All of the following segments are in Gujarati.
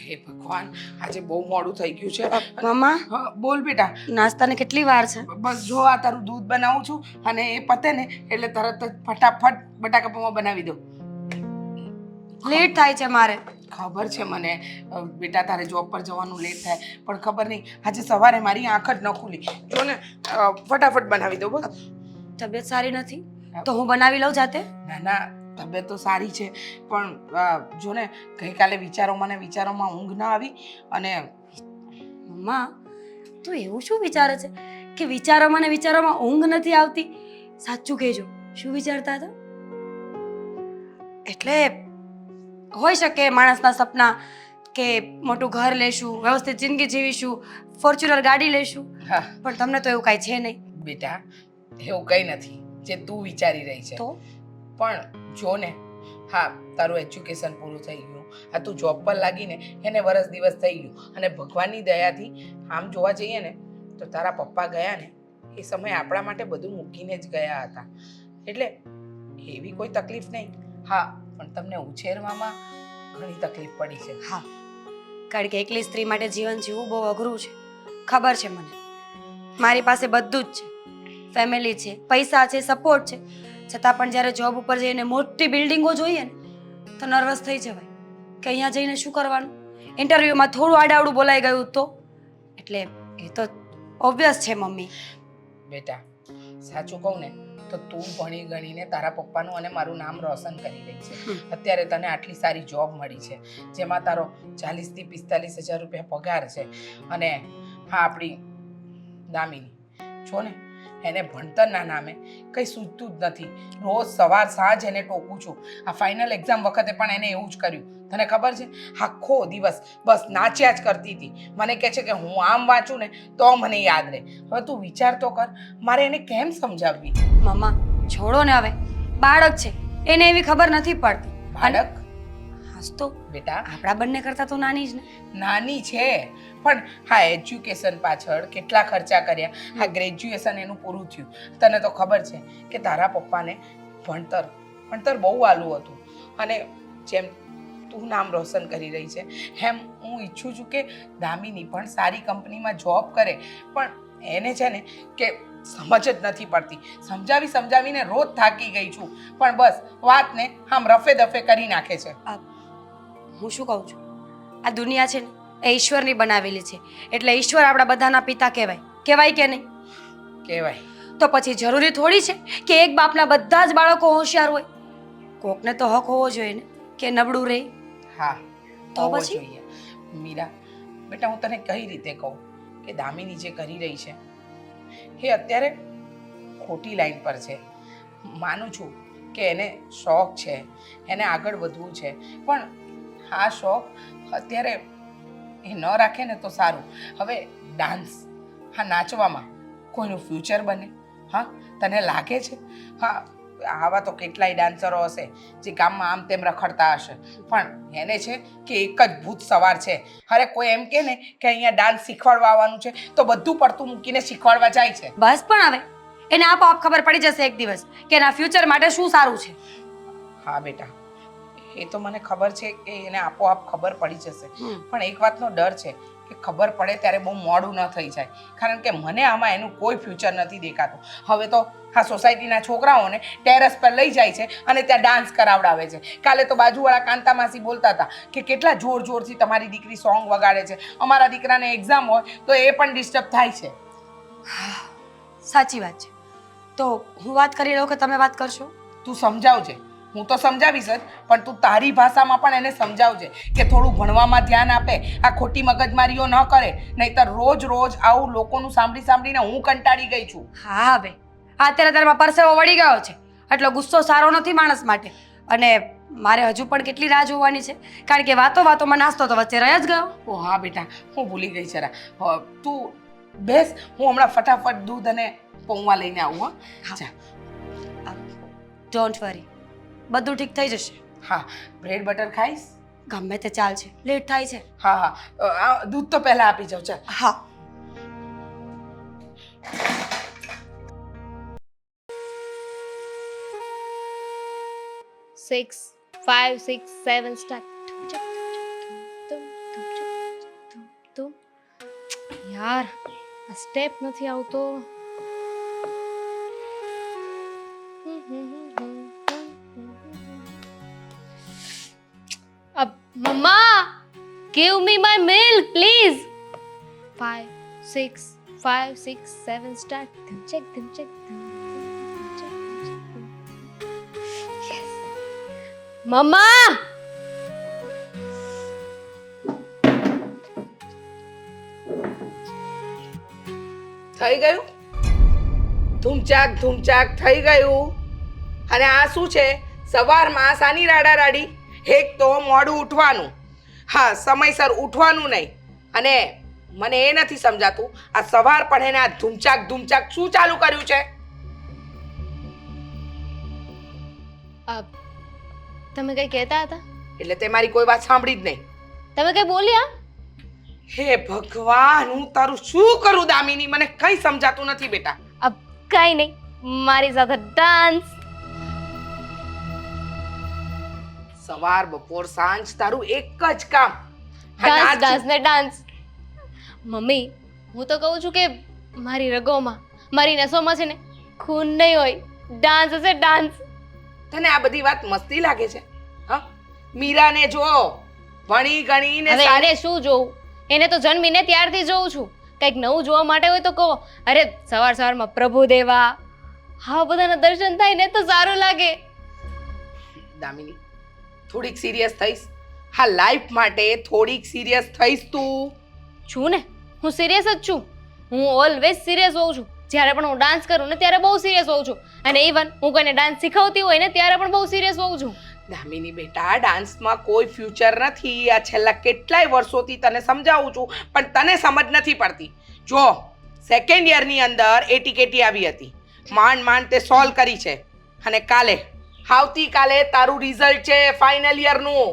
હે ભગવાન, આજે બહુ મોડું થઈ ગયું છે. મમ્મા હા, બોલ બેટા. નાસ્તાને કેટલી વાર છે? બસ જો આ તારું દૂધ બનાવું છું અને એ પતે ને એટલે તરત જ ફટાફટ બટાકા પૌવા બનાવી દઉં. લેટ થાય છે મારે. ખબર છે મને બેટા, તારે જોબ પર જવાનું લેટ થાય, પણ ખબર નહીં આજે સવારે મારી આંખ જ ન ખુલી. જો ને ફટાફટ બનાવી દઉં બસ. તબિયત સારી નથી તો હું બનાવી લઉં જાતે. ના ના, તબિયત તો સારી છે, પણ જો ને ગઈકાલે વિચારોમાં ઊંઘ ના આવી અને મમ્મા તું એવું શું વિચારે છે કે વિચારોમાં ઊંઘ નથી આવતી? સાચું કહેજો, શું વિચારતા હતા? એટલે હોઈ શકે માણસના સપના કે મોટું ઘર લેશું, વ્યવસ્થિત જિંદગી જીવીશું, ફોર્ચ્યુનર ગાડી લેશું, હા પણ તમને તો એવું કાંઈ છે નહીં. બેટા, એવું કંઈ નથી જે તું વિચારી રહી છે. તો પણ જો ને, હા તારું એજ્યુકેશન પૂરું થઈ ગયું, આ તું જોબ પર લાગીને એને વરસ દિવસ થઈ ગયું અને ભગવાનની દયાથી આમ જોવા જઈએ ને તો તારા પપ્પા ગયા ને એ સમયે આપણા માટે બધું મૂકીને જ ગયા હતા. એટલે એવી કોઈ તકલીફ નહીં. હા, પણ તમને ઉછેરવામાં ઘણી તકલીફ પડી છે. હા, કારણ કે એકલી સ્ત્રી માટે જીવન જીવવું બહુ અઘરું છે. ખબર છે મને. મારી પાસે બધું જ છે, ફેમિલી છે, પૈસા છે, સપોર્ટ છે, છતાં પણ જ્યારે જોબ ઉપર જઈને મોટી બિલ્ડિંગો જોઈએ ને તો નર્વસ થઈ જવાય કે અહીંયા જઈને શું કરવાનું. ઇન્ટરવ્યૂમાં થોડું આડાવડું બોલાઈ ગયું તો એટલે એ તો ઓબ્વિયસ છે મમ્મી. બેટા, સાચું કહું ને તો તું ભણી ગણીને તારા પપ્પાનું અને મારું નામ રોશન કરી રહી છે. અત્યારે તને આટલી સારી જોબ મળી છે જેમાં તારો 40,000 થી 45,000 રૂપિયા પગાર છે અને હા આપણી દામિની જો ને એને ભણતરના નામે કંઈ સૂચતું જ નથી. રોજ સવાર સાંજ એને ટોકું છું. આ ફાઇનલ એક્ઝામ વખતે પણ એને એવું જ કર્યું. તને ખબર છે, આખો દિવસ બસ નાચ્યા જ કરતી હતી. મને કહે છે કે હું આમ વાંચું ને તો મને યાદ રહે. હવે તું વિચાર તો કર, મારે એને કેમ સમજાવવી? મમ્મા છોડો ને હવે, બાળક છે, એને એવી ખબર નથી પડતી. બાળક હાસ તો બેટા, આપણા બંને કરતા તો નાની જ ને. નાની છે પણ હા એજ્યુકેશન પાછળ કેટલા ખર્ચા કર્યા. હા ગ્રેજ્યુએશન એનું પૂરું થયું. તને તો ખબર છે કે તારા પપ્પાને ભણતર બહુ વાલું હતું અને જેમ તું નામ રોશન કરી રહી છે એમ હું ઈચ્છું છું કે દામિની પણ સારી કંપનીમાં જોબ કરે. પણ એને છે ને કે સમજ જ નથી પડતી. સમજાવીને રોજ થાકી ગઈ છું, પણ બસ વાતને આમ રફે દફે કરી નાખે છે. હું શું કહું છું, આ દુનિયા છે ને એ ઈશ્વરની બનાવેલી છે, એટલે ઈશ્વર આપણા બધાના પિતા કહેવાય કે નહીં? કહેવાય. તો પછી જરૂરી થોડી છે કે એક બાપના બધા જ બાળકો હોશિયાર હોય. કોકને તો હક હોવો જોઈએ ને કે નબળું રહે. હા, તો હોવો પછી? જોઈએ. મીરા બેટા, હું તને કઈ રીતે કહું કે દામિની જે કરી રહી છે એ અત્યારે ખોટી લાઈન પર છે. માનું છું કે એને શોખ છે, એને આગળ વધવું છે, પણ આ શોખ અત્યારે એ ન રાખે ને તો સારું. હવે ડાન્સ, હા નાચવામાં કોઈનું ફ્યુચર બને? હા તને લાગે છે? હા આવા તો કેટલાય ડાન્સરો હશે જે ગામમાં આમ તેમ રખડતા હશે, પણ એને છે કે એક જ ભૂત સવાર છે. અરે કોઈ એમ કે ને કે અહીંયા ડાન્સ શીખવાડવા આવવાનું છે તો બધું પડતું મૂકીને શીખવાડવા જાય છે. બસ પણ હવે એને આપોઆપ ખબર પડી જશે એક દિવસ કે એના ફ્યુચર માટે શું સારું છે. હા બેટા, એ તો મને ખબર છે કે એને આપોઆપ ખબર પડી જશે, પણ એક વાતનો ડર છે કે ખબર પડે ત્યારે બહુ મોડું ન થઈ જાય, કારણ કે મને આમાં એનું કોઈ ફ્યુચર નથી દેખાતું. હવે તો આ સોસાયટીના છોકરાઓને ટેરેસ પર લઈ જાય છે અને ત્યાં ડાન્સ કરાવડાવે છે. કાલે તો બાજુવાળા કાંતા માસી બોલતા હતા કે કેટલા જોરથી તમારી દીકરી સોંગ વગાડે છે. અમારા દીકરાને એક્ઝામ હોય તો એ પણ ડિસ્ટર્બ થાય છે. સાચી વાત છે. તો હું વાત કરી લઉં કે તમે વાત કરશો? તું સમજાવજે. હું તો સમજાવીશ જ, પણ તું તારી ભાષામાં પણ એને સમજાવજે કે થોડું ભણવામાં ધ્યાન આપે, આ ખોટી મગજમારીઓ ન કરે, નહીંતર રોજ આવું લોકોનું સાંભળીને હું કંટાળી ગઈ છું. હા હવે અત્યારે તારમાં પરસેવો વળી ગયો છે, એટલો ગુસ્સો સારો નથી માણસ માટે. અને મારે હજુ પણ કેટલી રાહ જોવાની છે, કારણ કે વાતોમાં નાસ્તો તો વચ્ચે રહી જ ગયો. ઓ હા બેટા, હું ભૂલી ગઈ જરા. તું બેસ, હું હમણાં ફટાફટ દૂધ અને પૌવા લઈને આવું. હા ડોન્ટ વરી, બધું ઠીક થઈ જશે. હા, બ્રેડ બટર ખાઈશ? ગમે તે ચાલશે, લેટ થાય છે. હા દૂધ તો પહેલા આપી જાઉં. ચાલ. હા. 6, 5, 6, 7 start. યાર આ સ્ટેપ નથી આવતો. મમ્મા give me my milk please. 5 6 5 6 7 start them check yes mama. થઈ ગયું ધૂમચાક થઈ ગયું. અને આ શું છે સવારમાં સાની રાડા રાડી? એક તો મોડું ઉઠવાનું, હા સમયસર ઉઠવાનું નહીં. અને મને એ નથી સમજાતું આ સવાર પણ એને આ ધૂમચાક શું ચાલુ કર્યું છે? તમે કઈ કહેતા હતા? એટલે તે મારી કોઈ વાત સાંભળી જ નહીં. તમે કઈ બોલ્યા? હે ભગવાન, હું તારું શું કરું દામિની? મને કઈ સમજાતું નથી બેટા. કઈ નહીં, મારી સાથે ડાન્સ. સવાર બપોર સાંજ તારું એક જ કામ, ડાન્સ ને ડાન્સ. મમ્મી હું તો કહું છું કે મારી રગોમાં મારી નસોમાં છે ને ખૂન નહીં હોય, ડાન્સ હશે ડાન્સ. તને આ બધી વાત મસ્તી લાગે છે? હા, મીરાને જો ભણી ગણીને હવે એને શું જોવું? એને તો જન્મીને ત્યારથી જોઉં છું. કંઈક નવું જોવા માટે હોય તો કહો. અરે સવારમાં પ્રભુદેવા હા બધાના દર્શન થાય ને તો સારું લાગે. દામિની થોડીક સિરિયસ થઈશ? હા લાઈફ માટે થોડીક સિરિયસ થઈશ તું? છું ને, હું સિરિયસ જ છું. હું ઓલવેઝ સિરિયસ હોઉં છું. જ્યારે પણ હું ડાન્સ કરું ને ત્યારે બહુ સિરિયસ હોઉં છું. અને ઇવન હું કોઈને ડાન્સ શીખવતી હોય ને ત્યારે પણ બહુ સિરિયસ હોઉં છું. દામિની બેટા, ડાન્સમાં કોઈ ફ્યુચર નથી. આ છેલ્લા કેટલાય વર્ષોથી તને સમજાવું છું પણ તને સમજ નથી પડતી. જો સેકન્ડ યરની અંદર એટીકેટી આવી હતી, માંડ તે સોલ્વ કરી છે. અને આવતીકાલે તારું રિઝલ્ટ છે ફાઇનલ યરનું.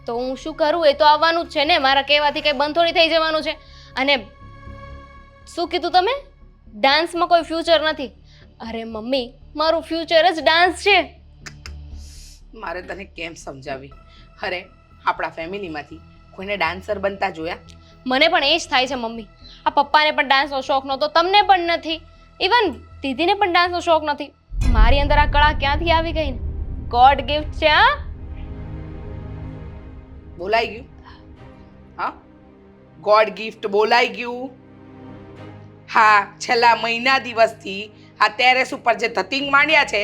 તો હું શું કરું? એ તો આવવાનું જ છે ને. મારા કહેવાથી કઈ બંધ થોડી થઈ જવાનું છે. અને શું કીધું તમે? ડાન્સમાં કોઈ ફ્યુચર નથી. અરે મમ્મી, મારું ફ્યુચર જ ડાન્સ છે. મારે તને કેમ સમજાવી? અરે આપણા ફેમિલીમાંથી કોઈને ડાન્સર બનતા જોયા? મને પણ એ જ થાય છે મમ્મી. આ પપ્પાને પણ ડાન્સનો શોખ નહોતો, તમને પણ નથી, ઇવન દીદીને પણ ડાન્સનો શોખ નથી. મારી અંદર આ કળા ક્યાંથી આવી ગઈ ને? ગોડ ગિફ્ટ છે. હા બોલાઈ ગયું? હા ગોડ ગિફ્ટ બોલાઈ ગયું. હા છેલ્લા મહિના દિવસથી આ ટેરેસ ઉપર જે ધતિંગ માંડ્યા છે,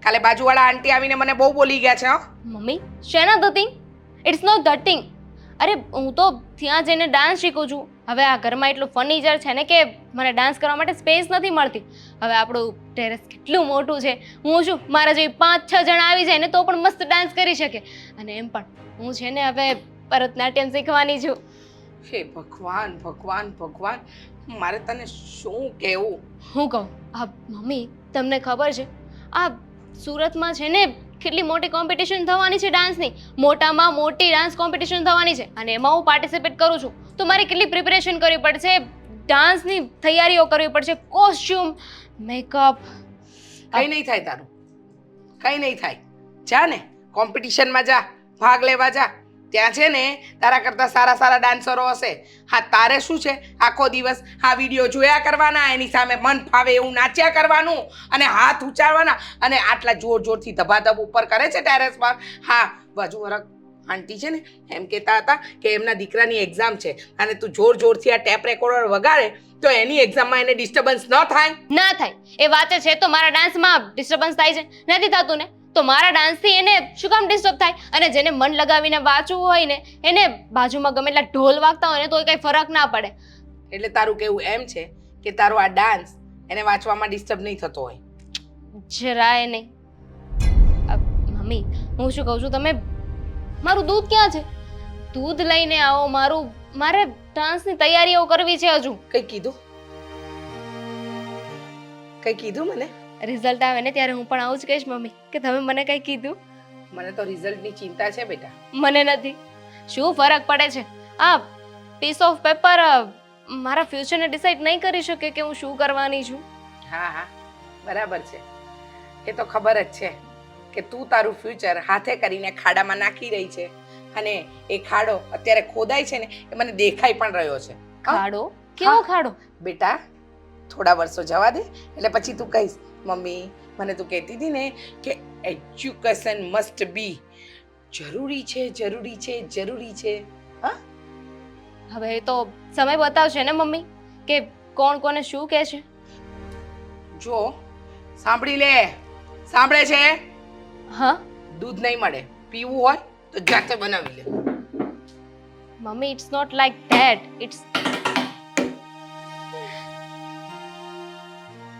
કાલે બાજુવાળા આંટી આવીને મને બહુ બોલી ગયા છે. મમ્મી શેના ધતિંગ? It's not ધતિંગ. અરે હું તો ત્યાં જઈને ડાન્સ શીખું છું. હવે આ ઘરમાં એટલું ફર્નિચર છે ને કે મને ડાન્સ કરવા માટે સ્પેસ નથી મળતી. હવે આપણું ટેરેસ કેટલું મોટું છે. હું શું મારા જેવી 5-6 જણા આવી જાય ને તો પણ મસ્ત ડાન્સ કરી શકે. અને એમ પણ હું છે ને હવે ભરતનાટ્યમ શીખવાની છું. હે ભગવાન ભગવાન ભગવાન, મારે તને શું કહેવું? હું કહું મમ્મી, તમને ખબર છે આ સુરતમાં છે ને કેટલી મોટી કોમ્પિટિશન થવાની છે ડાન્સની? મોટામાં મોટી ડાન્સ કોમ્પિટિશન થવાની છે અને એમાં હું પાર્ટિસિપેટ કરું છું. તો મારે કેટલી પ્રિપેરેશન કરવી પડશે, ડાન્સની તૈયારીઓ કરવી પડશે, કોસ્ચ્યુમ, મેકઅપ. કઈ નહીં થાય તારું, કઈ નહીં થાય. જા ને કોમ્પિટિશનમાં જા, ભાગ લેવા જા. ત્યાં છે ને તારા કરતા સારા ડાન્સરો હશે. હા તારે શું છે, આખો દિવસ આ વિડીયો જોયા કરવાના, એની સામે મન ફાવે એવું નાચ્યા કરવાનું અને હાથ ઉચારવાના. અને આટલા જોરથી ધબાધબ ઉપર કરે છે ટેરેસ પર. હા બાજુ વરક આંટી છે ને એમ કહેતા હતા કે એમના દીકરાની એક્ઝામ છે અને તું જોરથી આ ટેપ રેકોર્ડર વગાડે તો એની એક્ઝામમાં એને ડિસ્ટર્બન્સ ન થાય. ના થાય એ વાત છે. તો મારા ડાન્સમાં ડિસ્ટર્બન્સ થાય છે? નથી થતું ને. તો મારા ડાન્સથી એને શું કામ ડિસ્ટર્બ થાય? અને જેને મન લગાવીને વાંચવું હોય ને એને બાજુમાં ગમે એટલા ઢોલ વાગતા હોય ને તો કંઈ ફરક ના પડે. એટલે તારું કેવું એમ છે કે તારો આ ડાન્સ એને વાંચવામાં ડિસ્ટર્બ નહીં થતો હોય? જરાય નહીં. મમ્મી હું શું કહું છું, તમે મારું દૂધ ક્યાં છે? દૂધ લઈને આવો. મારે ડાન્સની તૈયારીઓ કરવી છે હજુ. કઈ કીધું મને? રિઝલ્ટ આવે ને ત્યારે હું પણ આવું જ કહીશ મમ્મી કે તમે મને કંઈ કીધું. મને તો રિઝલ્ટની ચિંતા છે બેટા. મને નથી. શું ફરક પડે છે? આ પીસ ઓફ પેપર મારા ફ્યુચરને ડિસાઈડ નહીં કરી શકે કે હું શું કરવાની છું. હા બરાબર છે. એ તો ખબર જ છે કે તું તારું ફ્યુચર હાથે કરીને ખાડામાં નાખી રહી છે. અને એ ખાડો અત્યારે ખોદાય છે ને એ મને દેખાઈ પણ રહ્યો છે. ખાડો? કેવો હા. ખાડો? બેટા થોડા વર્ષો જવા દે એટલે પછી તું કહીશ મમ્મી મને તું કહેતી હતી ને કે એજ્યુકેશન મસ્ટ બી જરૂરી છે જરૂરી છે જરૂરી છે. હા હવે એ તો સમય બતાવશે ને મમ્મી કે કોણ કોને શું કહે છે. જો સાંભળી લે સાંભળે છે હા દૂધ નહીં મળે પીવું હોય તો જાતે બનાવી લે. Mummy, it's not like that. It's